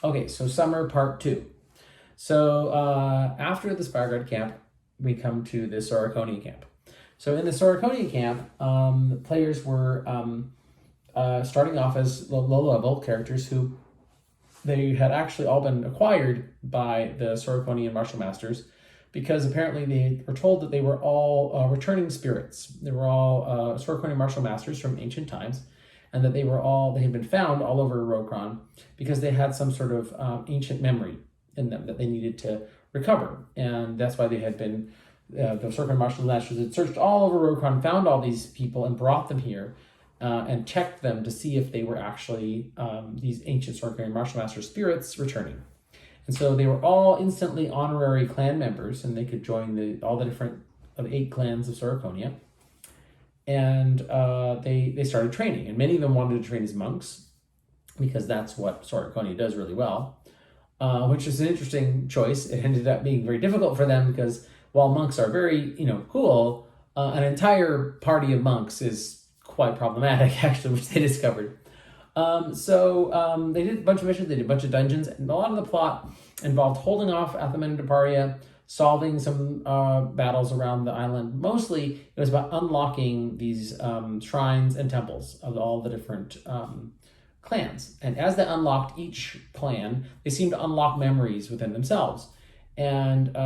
Okay, so summer part two. So after the Spireguard camp, we come to the Sorikonia camp. So in the Sorikonia camp, the players were starting off as low-level characters who they had actually all been acquired by the Sorikonian martial masters because apparently they were told that they were all returning spirits. They were all Sorikonian martial masters from ancient times, and that they had been found all over Rokron because they had some sort of ancient memory in them that they needed to recover. And that's why they had been, the Sorikonian martial masters had searched all over Rokron, found all these people and brought them here and checked them to see if they were actually these ancient Sorikonian martial master spirits returning. And so they were all instantly honorary clan members, and they could join all the different 8 clans of Sorikonia. And they started training, and many of them wanted to train as monks because that's what Sorikonia does really well, which is an interesting choice. It ended up being very difficult for them because while monks are very cool, an entire party of monks is quite problematic, actually, which they discovered. So they did a bunch of missions, they did a bunch of dungeons, and a lot of the plot involved holding off Athamenid of Paria, solving some battles around the island. Mostly, it was about unlocking these shrines and temples of all the different clans. And as they unlocked each clan, they seemed to unlock memories within themselves. And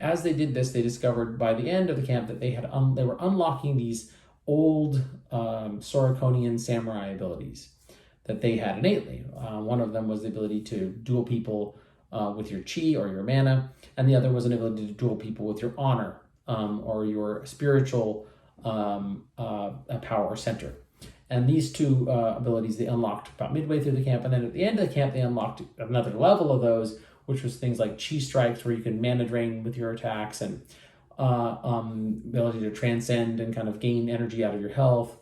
as they did this, they discovered by the end of the camp that they were unlocking these old Sorikonian samurai abilities that they had innately. One of them was the ability to duel people with your chi or your mana, and the other was an ability to duel people with your honor or your spiritual power or center. And these two abilities they unlocked about midway through the camp, and then at the end of the camp they unlocked another level of those, which was things like chi strikes, where you can mana drain with your attacks, and ability to transcend and kind of gain energy out of your health,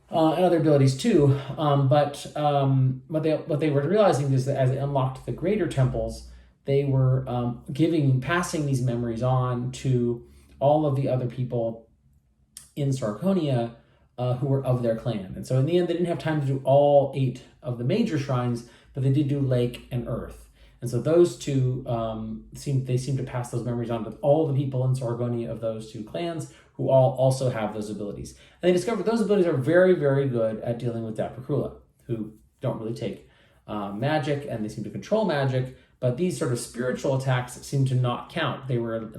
and other abilities too. But what they were realizing is that as they unlocked the greater temples, they were passing these memories on to all of the other people in Sorikonia who were of their clan. And so in the end, they didn't have time to do all 8 of the major shrines, but they did do Lake and Earth. And so those two seem to pass those memories on to all the people in Sorikonia of those 2 clans who all also have those abilities. And they discovered those abilities are very, very good at dealing with Daprakrula, who don't really take magic, and they seem to control magic, but these sort of spiritual attacks seem to not count. They were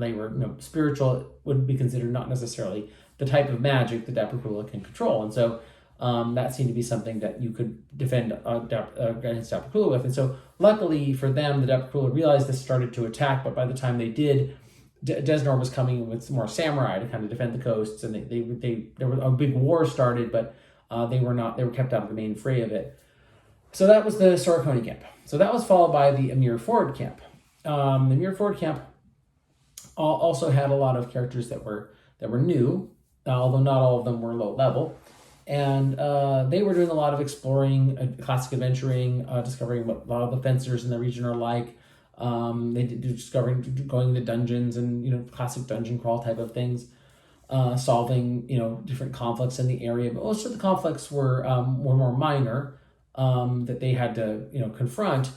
spiritual would be considered not necessarily the type of magic that Daprakrula can control. And so that seemed to be something that you could defend against Daprakrula with. And so luckily for them, the Daprakrula realized this, started to attack, but by the time they did, Desnor was coming with some more samurai to kind of defend the coasts, and there was a big war started, but they were kept out of the main fray of it. So that was the Sorikonia camp. So that was followed by the Emhyr Ford camp. The Emhyr Ford camp also had a lot of characters that were new, although not all of them were low level. And they were doing a lot of exploring, classic adventuring, discovering what a lot of the fencers in the region are like. They did discovering, going into dungeons and classic dungeon crawl type of things, solving different conflicts in the area. But most of the conflicts were more minor that they had to confront.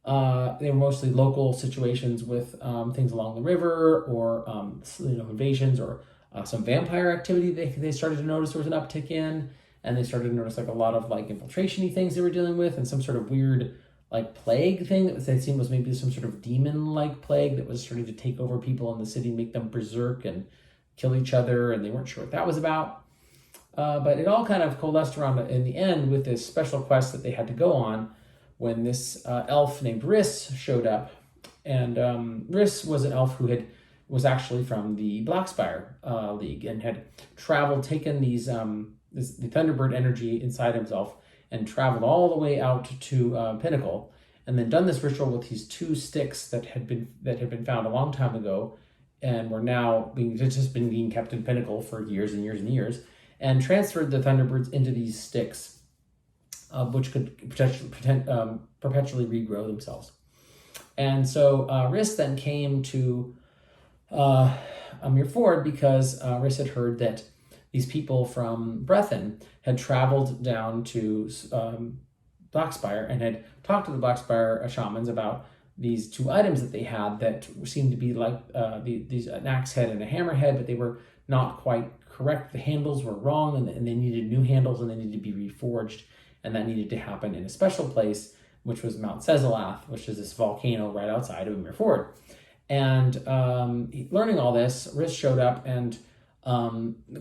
They were mostly local situations with things along the river, or invasions, or some vampire activity they started to notice there was an uptick in, and they started to notice like a lot of like infiltration-y things they were dealing with, and some sort of weird like plague thing that they seemed was maybe some sort of demon-like plague that was starting to take over people in the city, make them berserk and kill each other, and they weren't sure what that was about. But it all kind of coalesced around in the end with this special quest that they had to go on when this elf named Riss showed up. And Riss was an elf who was actually from the Blackspire League and had taken the Thunderbird energy inside himself and traveled all the way out to Pinnacle, and then done this ritual with these 2 sticks that had been found a long time ago, and were now being kept in Pinnacle for years and years and years, and transferred the Thunderbirds into these sticks, which could perpetually regrow themselves. And so Riss then came to Emhyr Ford because Riss had heard that these people from Brethren had traveled down to Blackspire and had talked to the Blackspire shamans about these two items that they had that seemed to be like an axe head and a hammer head, but they were not quite correct. The handles were wrong, and they needed new handles, and they needed to be reforged, and that needed to happen in a special place, which was Mount Sezelath, which is this volcano right outside of Ymir Ford. And learning all this, Riss showed up and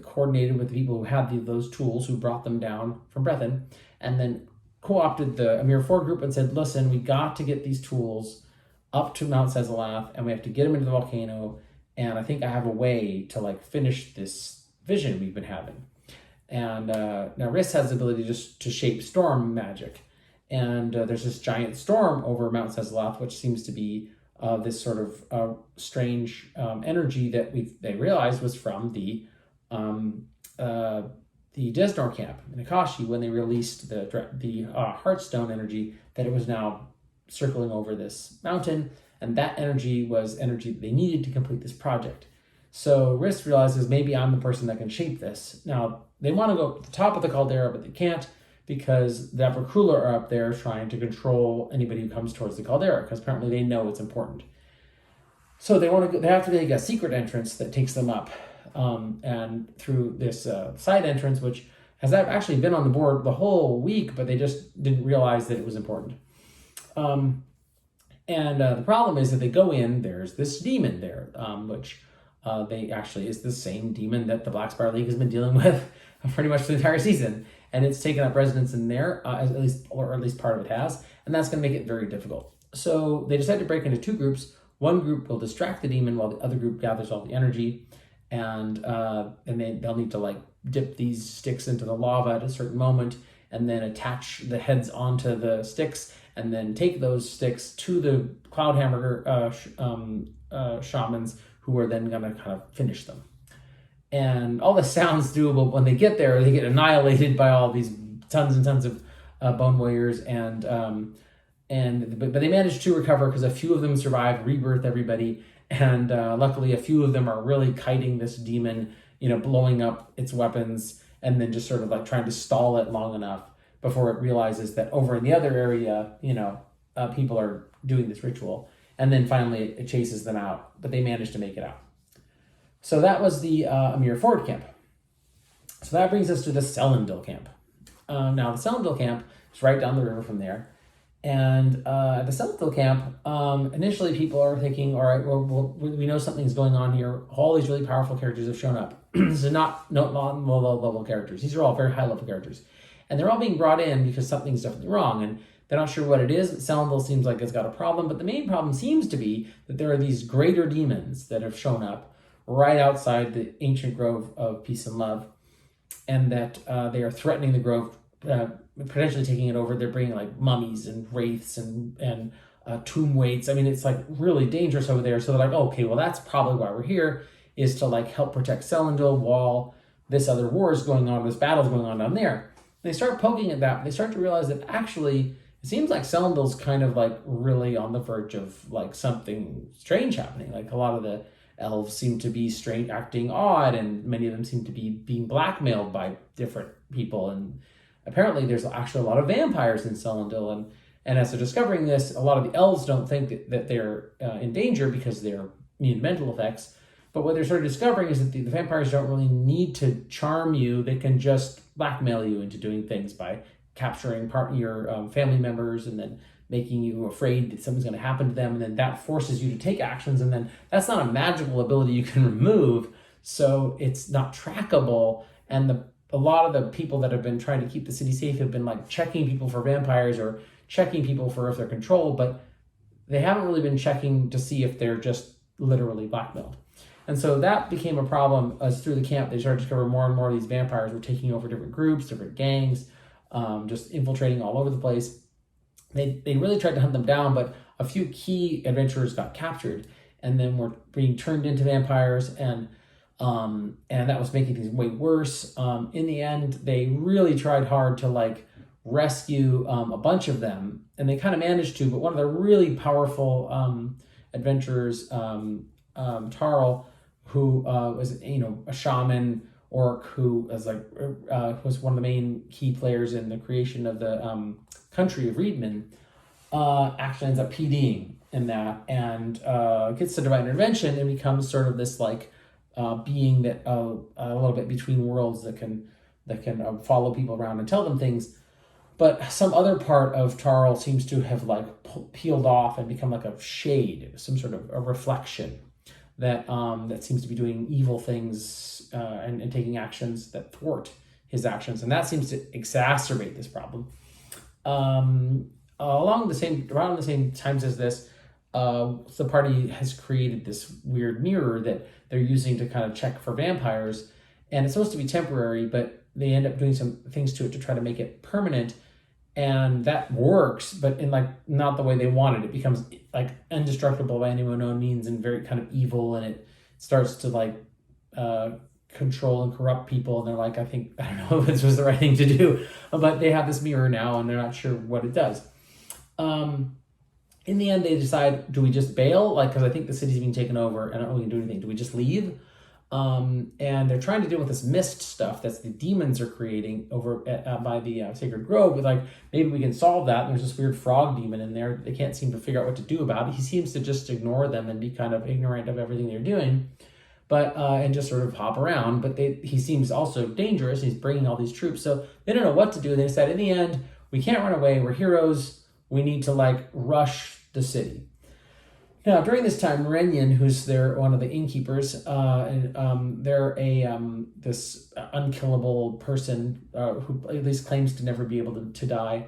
coordinated with the people who had those tools, who brought them down from Brethren, and then co-opted the Ymir Ford group and said, listen, we got to get these tools up to Mount Sezelath, and we have to get them into the volcano, and I think I have a way to like finish this vision we've been having. And now Riss has the ability just to shape storm magic, and there's this giant storm over Mount Sezelath, which seems to be this sort of strange energy that they realized was from the Desnor camp in Akashi when they released the Heartstone energy, that it was now circling over this mountain, and that energy was energy that they needed to complete this project. So Riss realizes, maybe I'm the person that can shape this. Now, they want to go to the top of the caldera, but they can't, because the Upper Krula are up there trying to control anybody who comes towards the caldera, because apparently they know it's important. So they have to make a secret entrance that takes them up, and through this side entrance, which has actually been on the board the whole week, but they just didn't realize that it was important. The problem is that they go in, there's this demon there, which they actually is the same demon that the Blackspire League has been dealing with pretty much the entire season. And it's taken up residence in there, at least part of it has, and that's going to make it very difficult. So they decide to break into two groups. One group will distract the demon while the other group gathers all the energy, and they'll need to like dip these sticks into the lava at a certain moment, and then attach the heads onto the sticks, and then take those sticks to the Cloudhammer shamans, who are then going to kind of finish them. And all this sounds doable. When they get there, they get annihilated by all these tons and tons of bone warriors, but they manage to recover because a few of them survive, rebirth everybody, and luckily a few of them are really kiting this demon, blowing up its weapons, and then just sort of like trying to stall it long enough before it realizes that over in the other area, people are doing this ritual, and then finally it chases them out, but they manage to make it out. So that was the Ymir Ford camp. So that brings us to the Selendil camp. Now the Selendil camp is right down the river from there. And at the Selendil camp, initially people are thinking, all right, well, we know something's going on here. All these really powerful characters have shown up. This is not low-level characters. These are all very high-level characters. And they're all being brought in because something's definitely wrong. And they're not sure what it is. Selendil seems like it's got a problem. But the main problem seems to be that there are these greater demons that have shown up right outside the ancient grove of peace and love, and that they are threatening the grove, potentially taking it over. They're bringing like mummies and wraiths and tomb weights. I mean, it's like really dangerous over there. So they're like, okay, well, that's probably why we're here, is to like help protect Selendil while this other war is going on, this battle is going on down there. And they start poking at that. They start to realize that actually it seems like Selendil's kind of like really on the verge of like something strange happening. Like a lot of the elves seem to be strange, acting odd, and many of them seem to be being blackmailed by different people. And apparently there's actually a lot of vampires in Selendil. And as they're discovering this, a lot of the elves don't think that they're in danger because they're immune to mental effects. But what they're sort of discovering is that the vampires don't really need to charm you. They can just blackmail you into doing things by capturing part of your family members and then making you afraid that something's going to happen to them, and then that forces you to take actions, and then that's not a magical ability you can remove, so it's not trackable. And a lot of the people that have been trying to keep the city safe have been like checking people for vampires or checking people for if they're controlled, but they haven't really been checking to see if they're just literally blackmailed. And so that became a problem as through the camp. They started to discover more and more of these vampires were taking over different groups, different gangs, just infiltrating all over the place. They really tried to hunt them down, but a few key adventurers got captured and then were being turned into vampires, and that was making things way worse. In the end, they really tried hard to like rescue a bunch of them, and they kind of managed to, but one of the really powerful adventurers, Tarl, who was a shaman orc who was one of the main key players in the creation of the country of Reedman, actually ends up PDing in that and gets the divine intervention and becomes sort of this like being that a little bit between worlds that can follow people around and tell them things. But some other part of Tarl seems to have like peeled off and become like a shade, some sort of a reflection that that seems to be doing evil things and taking actions that thwart his actions, and that seems to exacerbate this problem. Around the same times as this, the party has created this weird mirror that they're using to kind of check for vampires, and it's supposed to be temporary, but they end up doing some things to it to try to make it permanent, and that works, but in like not the way they wanted. It becomes like indestructible by any known means and very kind of evil, and it starts to like control and corrupt people, and they're like, I don't know if this was the right thing to do, but they have this mirror now and they're not sure what it does. In the end, they decide, do we just bail? Like, because I think the city's being taken over and I don't really do anything. Do we just leave? And they're trying to deal with this mist stuff that the demons are creating over by the Sacred Grove. With like, maybe we can solve that. There's this weird frog demon in there. They can't seem to figure out what to do about it. He seems to just ignore them and be kind of ignorant of everything they're doing, but and just sort of hop around. But he seems also dangerous. He's bringing all these troops, so they don't know what to do. They decide in the end, we can't run away. We're heroes. We need to like rush the city. Now, during this time, Renyan, who's one of the innkeepers, they're this unkillable person who at least claims to never be able to die.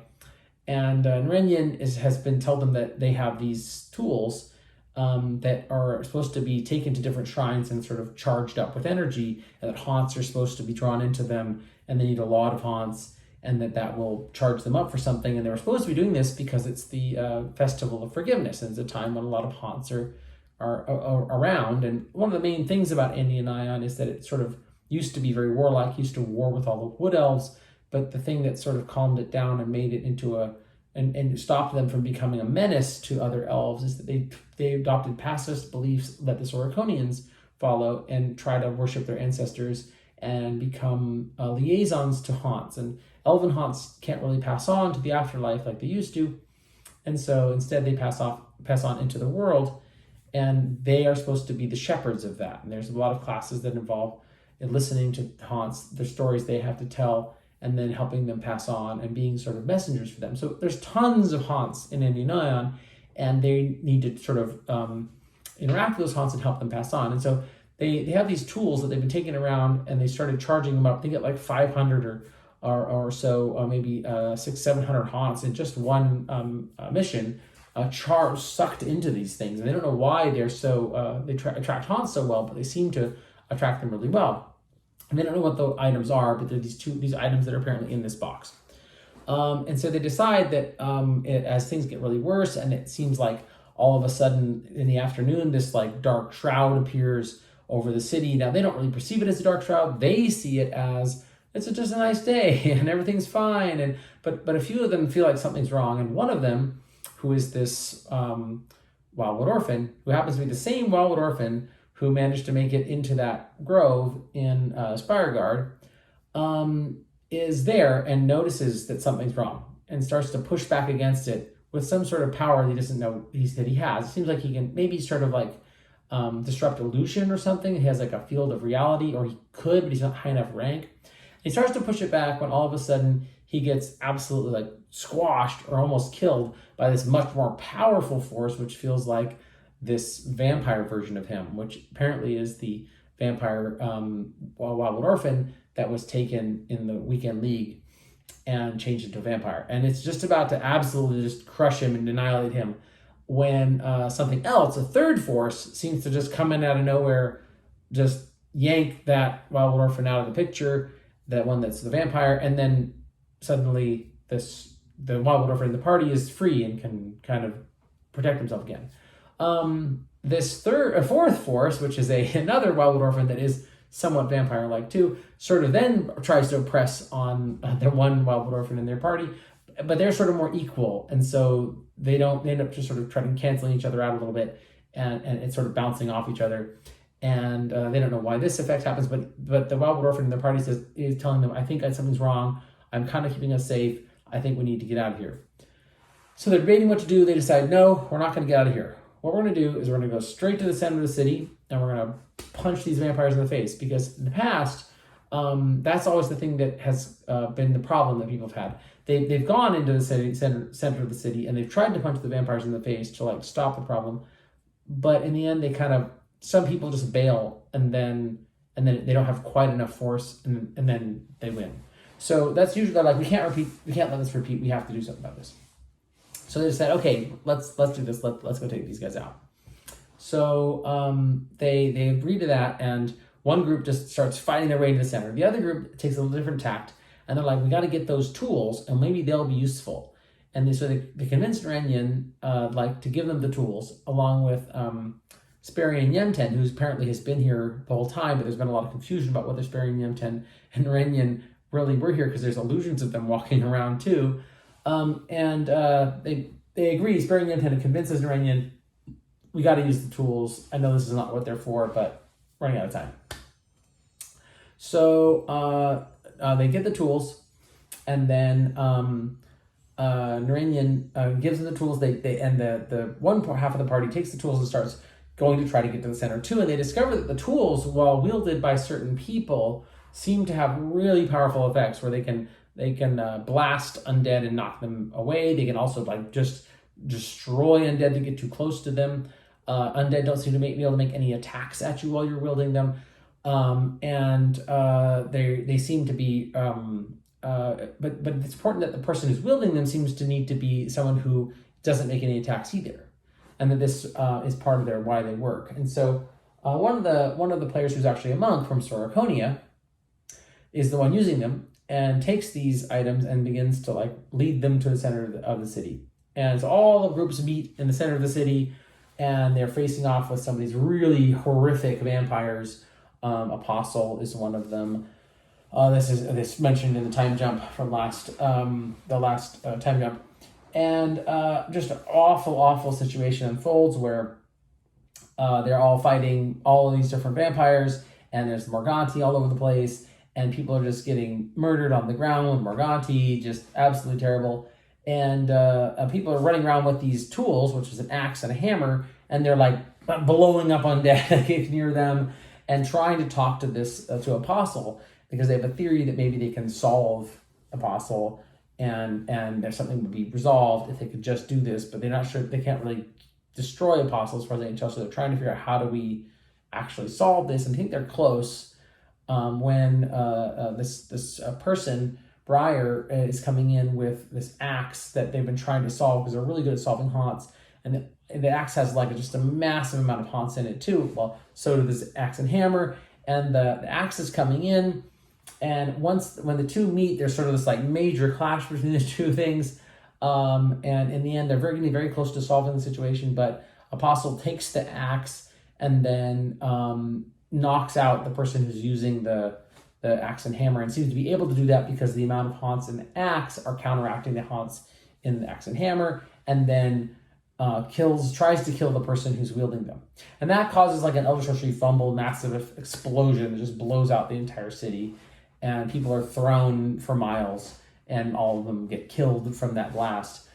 And Renyan has been told them that they have these tools that are supposed to be taken to different shrines and sort of charged up with energy, and that haunts are supposed to be drawn into them, and they need a lot of haunts, and that will charge them up for something. And they were supposed to be doing this because it's the Festival of Forgiveness, and it's a time when a lot of haunts are around. And one of the main things about Andion Ion is that it sort of used to be very warlike, used to war with all the wood elves, but the thing that sort of calmed it down and made it into and stopped them from becoming a menace to other elves is that they adopted pacifist beliefs that the Soraconians follow and try to worship their ancestors and become liaisons to haunts. And elven haunts can't really pass on to the afterlife like they used to, and so instead they pass on into the world, and they are supposed to be the shepherds of that. And there's a lot of classes that involve listening to haunts, their stories they have to tell, and then helping them pass on and being sort of messengers for them. So there's tons of haunts in Andion Ion, and they need to sort of interact with those haunts and help them pass on. And so they have these tools that they've been taking around, and they started charging them up. They get like 500 or so, maybe 600-700 haunts in just one mission, sucked into these things. And they don't know why they're so they attract haunts so well, but they seem to attract them really well. And they don't know what the items are, but they're these items that are apparently in this box. And so they decide that as things get really worse, and it seems like all of a sudden in the afternoon, this like dark shroud appears over the city. Now, they don't really perceive it as a dark shroud. They see it as it's just a nice day and everything's fine. But a few of them feel like something's wrong. And one of them, who is this Wildwood Orphan, who happens to be the same Wildwood Orphan who managed to make it into that grove in Spireguard, is there and notices that something's wrong and starts to push back against it with some sort of power that he doesn't know that he has. It seems like he can maybe sort of like disrupt illusion or something. He has like a field of reality, or he could, but he's not high enough rank. He starts to push it back when all of a sudden he gets absolutely like squashed or almost killed by this much more powerful force, which feels like this vampire version of him, which apparently is the vampire Wildwood Orphan that was taken in the Weekend League and changed into a vampire. And it's just about to absolutely just crush him and annihilate him when something else, a third force, seems to just come in out of nowhere, just yank that Wildwood Orphan out of the picture, that one that's the vampire, and then suddenly the Wildwood Orphan in the party is free and can kind of protect himself again. This fourth force, which is another Wildwood Orphan that is somewhat vampire-like too, sort of then tries to oppress on the one Wildwood Orphan in their party, but they're sort of more equal, and so they end up just sort of trying to canceling each other out a little bit, and it's sort of bouncing off each other. and they don't know why this effect happens, but the Wildwood Orphan in their party is telling them, I think something's wrong. I'm kind of keeping us safe. I think we need to get out of here. So they're debating what to do. They decide, no, we're not going to get out of here. What we're going to do is we're going to go straight to the center of the city, and we're going to punch these vampires in the face, because in the past, that's always the thing that has been the problem that people have had. They've gone into the center of the city, and they've tried to punch the vampires in the face to like stop the problem, but in the end, some people just bail, and then they don't have quite enough force, and then they win. So that's usually like, we can't let this repeat. We have to do something about this. So they said, okay, let's do this. Let's go take these guys out. So they agree to that, and one group just starts fighting their way to the center. The other group takes a little different tact, and they're like, we got to get those tools, and maybe they'll be useful. And they convinced Renyin to give them the tools, along with Sperry and Yemten, who apparently has been here the whole time, but there's been a lot of confusion about whether Sperry and Yemten and Renyin really were here, because there's illusions of them walking around too. They agree. Sperry and Yemten convinces Renyin, we got to use the tools. I know this is not what they're for, but running out of time. So they get the tools, and then Naranyan gives them the tools. The one half of the party takes the tools and starts going to try to get to the center too. And they discover that the tools, while wielded by certain people, seem to have really powerful effects, where they can blast undead and knock them away. They can also just destroy undead to get too close to them. Undead don't seem to be able to make any attacks at you while you're wielding them. They seem to be, but it's important that the person who's wielding them seems to need to be someone who doesn't make any attacks either, and that this is part of why they work. And so one of the players, who's actually a monk from Soroconia, is the one using them, and takes these items and begins to lead them to the center of the city. And so all the groups meet in the center of the city, and they're facing off with some of these really horrific vampires. Apostle is one of them. This mentioned in the time jump from the last time jump, and just an awful situation unfolds where they're all fighting all of these different vampires, and there's Morganti all over the place, and people are just getting murdered on the ground with Morganti, just absolutely terrible. And people are running around with these tools, which is an axe and a hammer, and they're blowing up undead near them, and trying to talk to Apostle, because they have a theory that maybe they can solve Apostle, and there's something to be resolved if they could just do this, but they're not sure. They can't really destroy Apostle as far as they can tell, so they're trying to figure out, how do we actually solve this? And I think they're close when this person, Briar, is coming in with this axe that they've been trying to solve, because they're really good at solving haunts, and the axe has just a massive amount of haunts in it too. Well, so do this axe and hammer, and the axe is coming in, and when the two meet, there's sort of this major clash between the two things, and in the end, they're getting very close to solving the situation. But Apostle takes the axe and then knocks out the person who's using the axe and hammer, and seems to be able to do that because the amount of haunts in the axe are counteracting the haunts in the axe and hammer, and then tries to kill the person who's wielding them. And that causes an Elder Sorcery fumble, massive explosion that just blows out the entire city, and people are thrown for miles, and all of them get killed from that blast,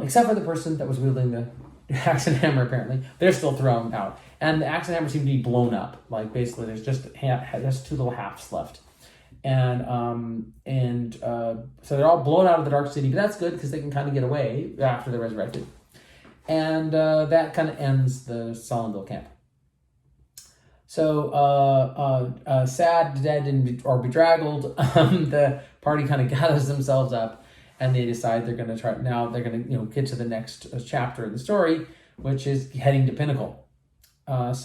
except for the person that was wielding the axe and hammer. Apparently they're still thrown out, and the axe and hammer seem to be blown up. Basically there's just two little halves left, and so they're all blown out of the Dark City, but that's good because they can kind of get away after they're resurrected. And that kind of ends the Solendil camp. So sad, dead, or bedraggled, the party kind of gathers themselves up, and they decide they're going to try. Now they're going to get to the next chapter of the story, which is heading to Pinnacle. This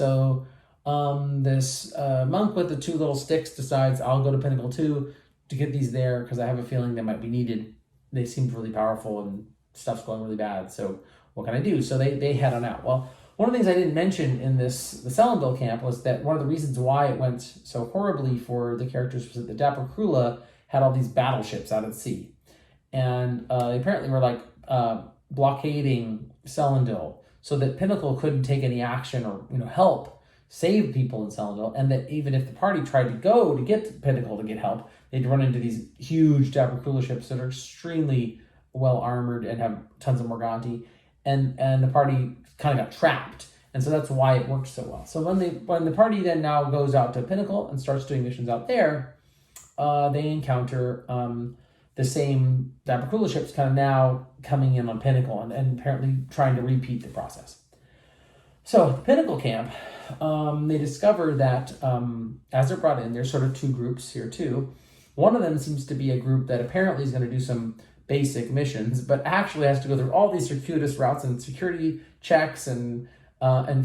monk with the two little sticks decides, I'll go to Pinnacle too to get these there, because I have a feeling they might be needed. They seem really powerful, and stuff's going really bad. So what can I do? So they head on out. Well, one of the things I didn't mention in the Selendil camp was that one of the reasons why it went so horribly for the characters was that the Dapper Krula had all these battleships out at sea. And they apparently were blockading Selendil so that Pinnacle couldn't take any action or help save people in Cylindril, and that even if the party tried to go to get to Pinnacle to get help, they'd run into these huge Dabracula ships that are extremely well armored and have tons of Morganti, and the party kind of got trapped. And so that's why it worked so well. So when the party then now goes out to Pinnacle and starts doing missions out there, they encounter the same Dabracula ships kind of now coming in on Pinnacle and apparently trying to repeat the process. So the Pinnacle camp, they discover that as they're brought in, there's sort of two groups here too. One of them seems to be a group that apparently is going to do some basic missions, but actually has to go through all these circuitous routes and security checks and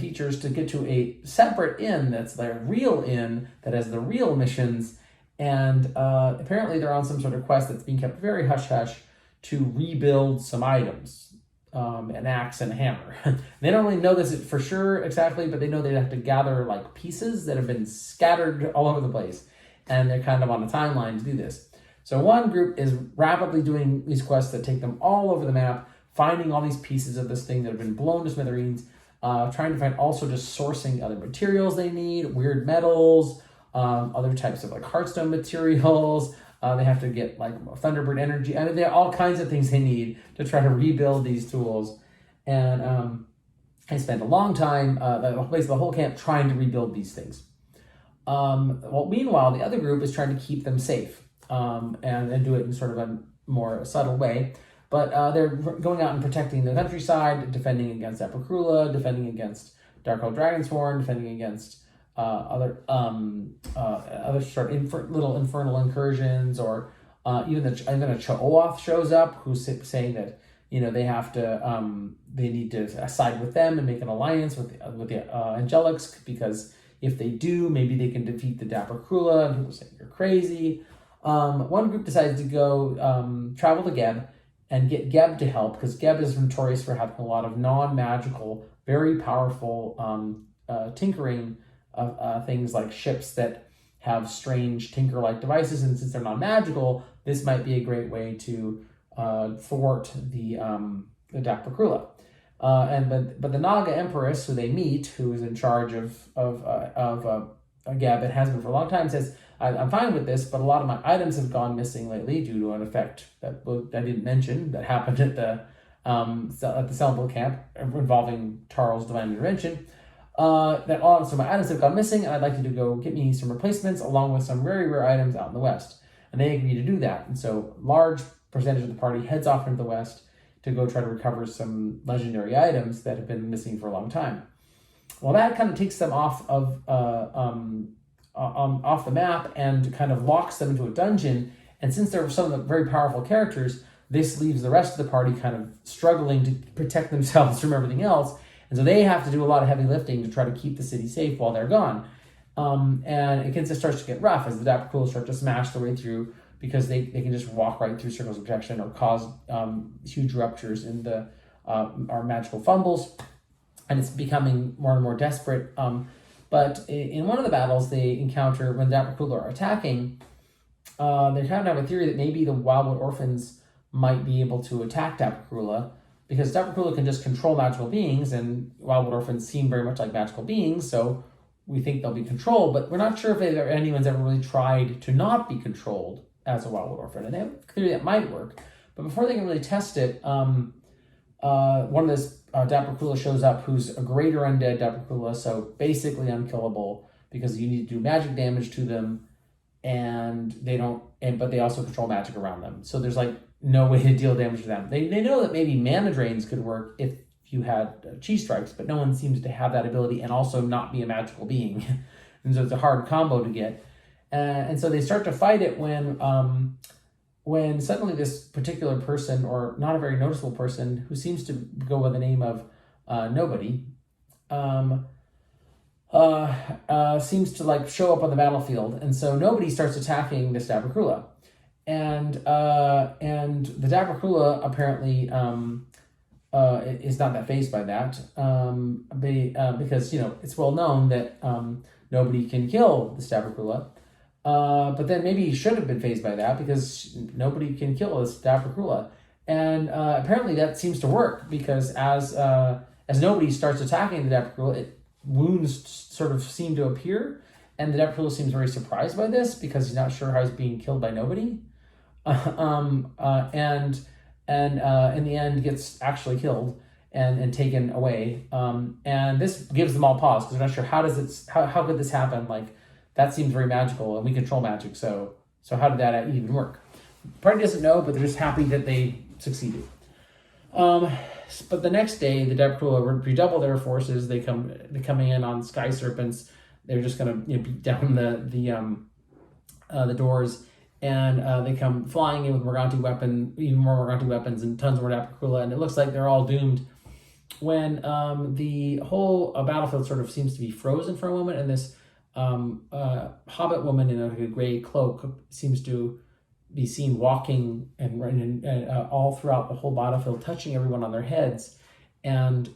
features to get to a separate inn that's their real inn that has the real missions. And apparently they're on some sort of quest that's being kept very hush-hush to rebuild some items, an axe and a hammer. They don't really know this for sure exactly, but they know they have to gather like pieces that have been scattered all over the place. And they're kind of on a timeline to do this. So one group is rapidly doing these quests that take them all over the map, finding all these pieces of this thing that have been blown to smithereens, trying to find also just sourcing other materials they need, weird metals, other types of like Hearthstone materials. They have to get like Thunderbird energy. I mean, there are all kinds of things they need to try to rebuild these tools. And I spent a long time, basically the whole camp, trying to rebuild these things. Well, meanwhile, the other group is trying to keep them safe and do it in sort of a more subtle way. But they're going out and protecting the countryside, defending against Dabracula, defending against Darkhold Dragonsworn, defending against other sort of little infernal incursions, or even a Cha'oth shows up, who's saying that they have to they need to side with them and make an alliance with the Angelics, because if they do, maybe they can defeat the Dabracula. And people say you're crazy. One group decides to go travel to Geb and get Geb to help, because Geb is notorious for having a lot of non-magical, very powerful tinkering of things like ships that have strange tinker-like devices, and since they're non-magical, this might be a great way to thwart the Dabracula. But the Naga Empress, who they meet, who is in charge of Geb and has been for a long time, says, I'm fine with this, but a lot of my items have gone missing lately due to an effect that I didn't mention that happened at the Cylindril camp involving Tarl's divine intervention. So my items have gone missing, and I'd like you to go get me some replacements along with some very rare items out in the west. And they agree to do that. And so large percentage of the party heads off into the west to go try to recover some legendary items that have been missing for a long time. Well, that kind of takes them off the map and kind of locks them into a dungeon. And since they're some of the very powerful characters, this leaves the rest of the party kind of struggling to protect themselves from everything else. And so they have to do a lot of heavy lifting to try to keep the city safe while they're gone. And it just starts to get rough as the Dabracula start to smash their way through, because they can just walk right through circles of protection or cause huge ruptures in our magical fumbles. And it's becoming more and more desperate. But in one of the battles they encounter, when the Dabracula are attacking, they kind of have a theory that maybe the Wildwood Orphans might be able to attack Dabracula, because Dabracula can just control magical beings, and Wildwood Orphans seem very much like magical beings, so we think they'll be controlled, but we're not sure if anyone's ever really tried to not be controlled as a Wildwood Orphan, and they have a theory that might work. But before they can really test it, one of those Dabracula shows up, who's a greater undead Dabracula, so basically unkillable, because you need to do magic damage to them, but they also control magic around them. So there's like no way to deal damage to them. They know that maybe mana drains could work if you had chi strikes, but no one seems to have that ability and also not be a magical being. And so it's a hard combo to get. And so they start to fight it when suddenly this particular person, or not a very noticeable person, who seems to go by the name of Nobody, seems to like show up on the battlefield. And so Nobody starts attacking this Dabracula. And the Dabracula apparently is not that fazed by that, because it's well known that Nobody can kill the Dabracula. But then maybe he should have been fazed by that, because Nobody can kill this Dabracula. And apparently that seems to work, because as Nobody starts attacking the Dabracula, wounds sort of seem to appear, and the Deprula seems very surprised by this because he's not sure how he's being killed by nobody, and in the end gets actually killed and taken away. And this gives them all pause because they're not sure how could this happen? Like, that seems very magical, and we control magic, so how did that even work? Party doesn't know, but they're just happy that they succeeded. But the next day, the Deprula redouble their forces. They're coming in on Sky Serpents. They're just gonna beat down the doors, and they come flying in with Morganti even more Morganti weapons, and tons more Deprula, and it looks like they're all doomed. When the whole battlefield sort of seems to be frozen for a moment, and this hobbit woman in a gray cloak seems to be seen walking and running all throughout the whole battlefield, touching everyone on their heads, and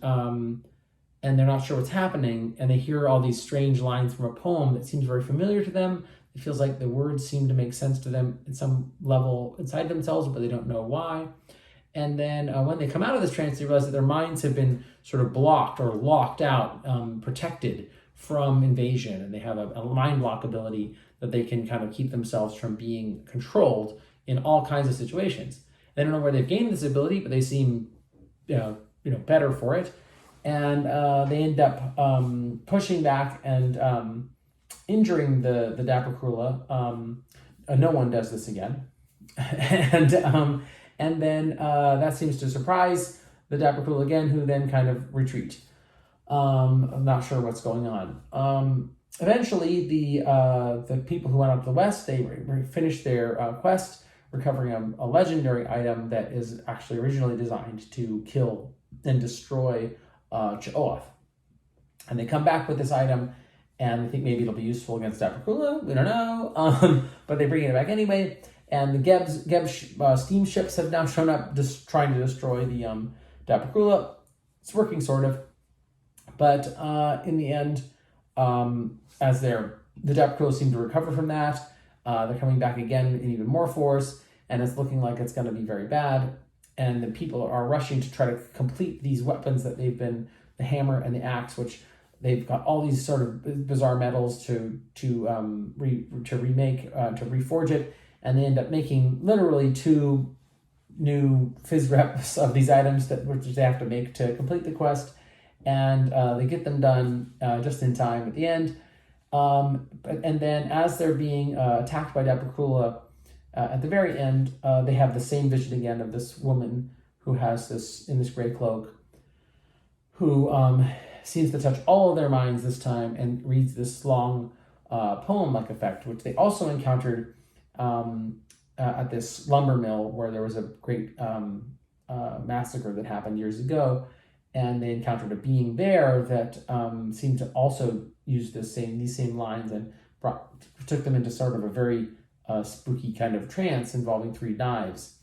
they're not sure what's happening, and they hear all these strange lines from a poem that seems very familiar to them. It feels like the words seem to make sense to them in some level inside themselves, but they don't know why. And then when they come out of this trance, they realize that their minds have been sort of blocked or locked out, protected from invasion, and they have a mind block ability that they can kind of keep themselves from being controlled in all kinds of situations. They don't know where they've gained this ability, but they seem better for it, and they end up pushing back and injuring the Deprula. No one does this again, and then that seems to surprise the Deprula again, who then kind of retreat. I'm not sure what's going on. Eventually, the people who went up to the west, they finished their quest, recovering a legendary item that is actually originally designed to kill and destroy C'Oath. And they come back with this item, and they think maybe it'll be useful against Deprula. We don't know, but they bring it back anyway. And the Geb steamships have now shown up, just trying to destroy the Deprula. It's working sort of, but in the end, as the Deprula seem to recover from that, they're coming back again in even more force, and it's looking like it's going to be very bad. And the people are rushing to try to complete these weapons that they've been, the hammer and the axe, which they've got all these sort of bizarre metals to remake, to reforge it, and they end up making literally 2 new phys reps of these items which they have to make to complete the quest, and they get them done just in time at the end. And then as they're being attacked by Deprula, at the very end, they have the same vision again of this woman who has this in this gray cloak, who seems to touch all of their minds this time and reads this long poem-like effect, which they also encountered at this lumber mill where there was a great massacre that happened years ago, and they encountered a being there that seemed to also use these same lines and took them into sort of a very spooky kind of trance involving 3 knives.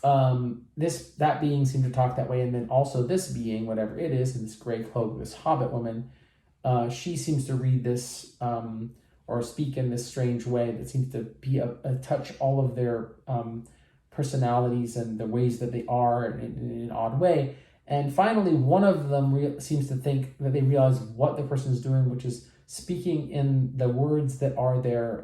That being seemed to talk that way, and then also this being, whatever it is, in this gray cloak, this hobbit woman, she seems to read this or speak in this strange way that seems to be a touch all of their personalities and the ways that they are in an odd way. And finally, one of them seems to think that they realize what the person is doing, which is speaking in the words that are the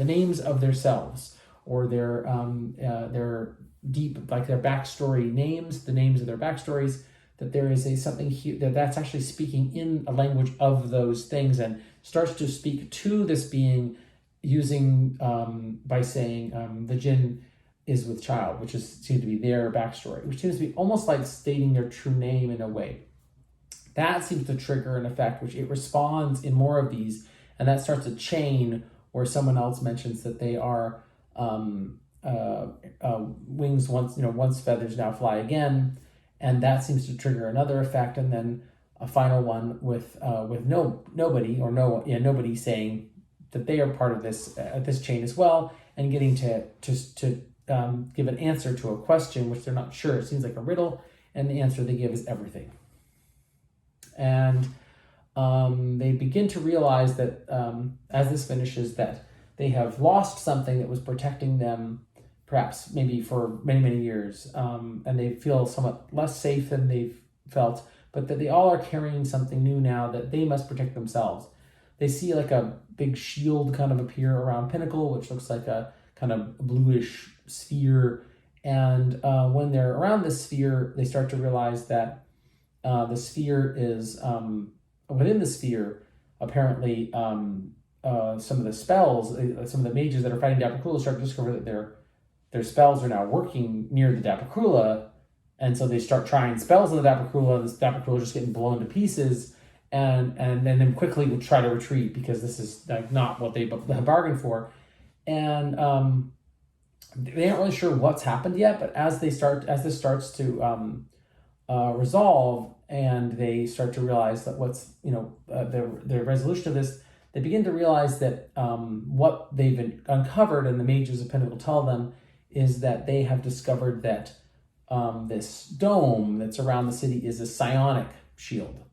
names of themselves, or their deep, like their backstory names, the names of their backstories. That there is something here that's actually speaking in a language of those things, and starts to speak to this being using by saying the Jinn is with child, which seems to be their backstory, which seems to be almost like stating their true name in a way. That seems to trigger an effect, which it responds in more of these, and that starts a chain where someone else mentions that they are wings once feathers now fly again, and that seems to trigger another effect, and then a final one with nobody saying that they are part of this chain as well, and getting to give an answer to a question which they're not sure. It seems like a riddle, and the answer they give is everything. And they begin to realize that as this finishes, that they have lost something that was protecting them, perhaps maybe for many, many years, and they feel somewhat less safe than they've felt, but that they all are carrying something new now that they must protect themselves. They see like a big shield kind of appear around Pinnacle, which looks like a kind of bluish sphere. And when they're around this sphere, they start to realize that the sphere is, within the sphere, apparently some of the spells, some of the mages that are fighting Dapakrula start to discover that their spells are now working near the Dapakrula. And so they start trying spells on the Dapakrula. This Dapakrula is just getting blown to pieces. And then quickly will try to retreat because this is like not what they bargained for. And they aren't really sure what's happened yet, but as this starts to resolve, and they start to realize that what's the resolution of this, they begin to realize that what they've uncovered, and the mages of Pinnacle tell them, is that they have discovered that this dome that's around the city is a psionic shield,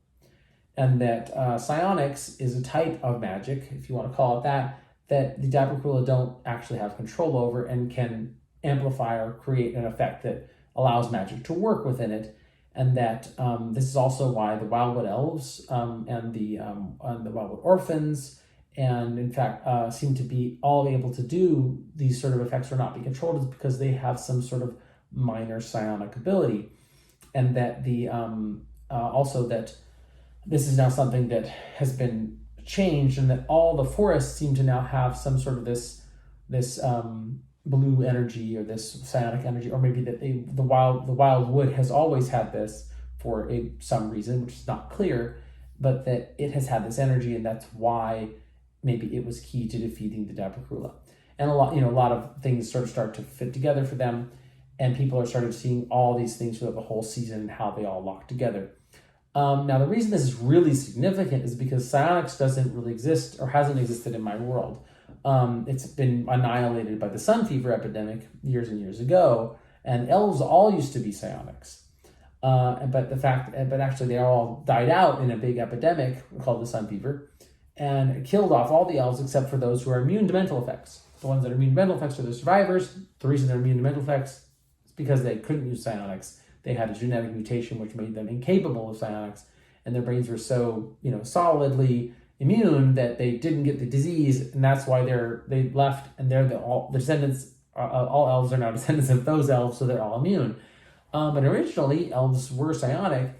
and that psionics is a type of magic, if you want to call it that the Dapakrula don't actually have control over and can amplify or create an effect that allows magic to work within it. And that this is also why the Wildwood Elves and the Wildwood Orphans, and in fact seem to be all able to do these sort of effects or not be controlled, is because they have some sort of minor psionic ability. And that the also that this is now something that has been changed, and that all the forests seem to now have some sort of this blue energy, or this psionic energy, or maybe that the wildwood has always had this for some reason, which is not clear, but that it has had this energy, and that's why maybe it was key to defeating the Dapakrula. And a lot of things sort of start to fit together for them, and people are starting seeing all these things throughout the whole season and how they all lock together. Now, the reason this is really significant is because psionics doesn't really exist, or hasn't existed in my world. It's been annihilated by the sun fever epidemic years and years ago, and elves all used to be psionics. But actually they all died out in a big epidemic called the sun fever, and it killed off all the elves except for those who are immune to mental effects. The ones that are immune to mental effects are the survivors. The reason they're immune to mental effects is because they couldn't use psionics. They had a genetic mutation which made them incapable of psionics, and their brains were so solidly immune that they didn't get the disease, and that's why they left, and they're the descendants. All elves are now descendants of those elves, so they're all immune. But originally, elves were psionic,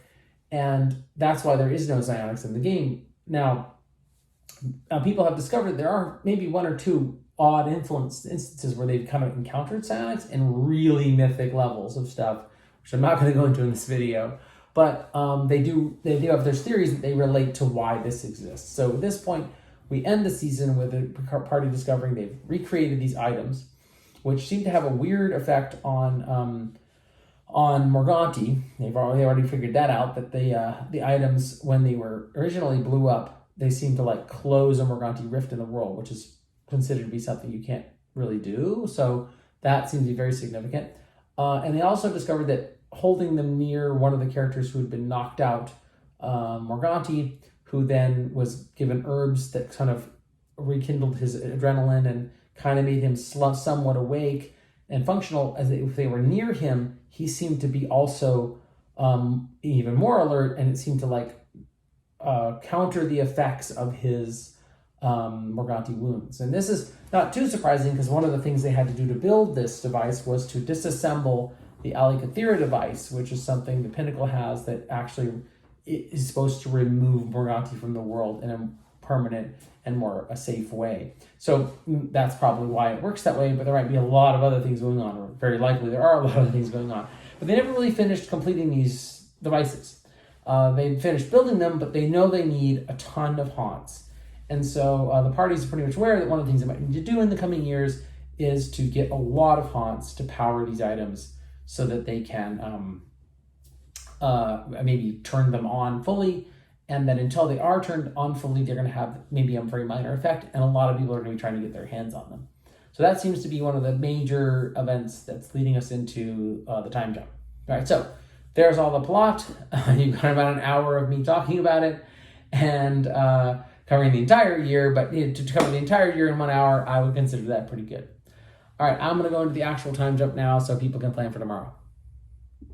and that's why there is no psionics in the game. Now, people have discovered there are maybe one or two odd instances where they've kind of encountered psionics in really mythic levels of stuff, which I'm not going to go into in this video. But they do have their theories that they relate to why this exists. So at this point, we end the season with the party discovering they've recreated these items, which seem to have a weird effect on Morganti. They already figured that out, that the items, when they were originally blew up, they seem to like close a Morganti rift in the world, which is considered to be something you can't really do. So that seems to be very significant. And they also discovered that holding them near one of the characters who had been knocked out, Morganti, who then was given herbs that kind of rekindled his adrenaline and kind of made him somewhat awake and functional. If they were near him, he seemed to be also even more alert, and it seemed to counter the effects of his Morganti wounds. And this is not too surprising, because one of the things they had to do to build this device was to disassemble the Alikathera device, which is something the Pinnacle has that actually is supposed to remove Morganti from the world in a permanent and more a safe way. So that's probably why it works that way, but there might be a lot of other things going on, or very likely there are a lot of things going on. But they never really finished completing these devices. They finished building them, but they know they need a ton of haunts. And so the party's pretty much aware that one of the things they might need to do in the coming years is to get a lot of haunts to power these items, so that they can maybe turn them on fully, and that until they are turned on fully, they're going to have maybe a very minor effect, and a lot of people are going to be trying to get their hands on them. So that seems to be one of the major events that's leading us into the time jump. All right, so there's all the plot. You've got about an hour of me talking about it and covering the entire year, but to cover the entire year in 1 hour, I would consider that pretty good. All right, I'm going to go into the actual time jump now so people can plan for tomorrow.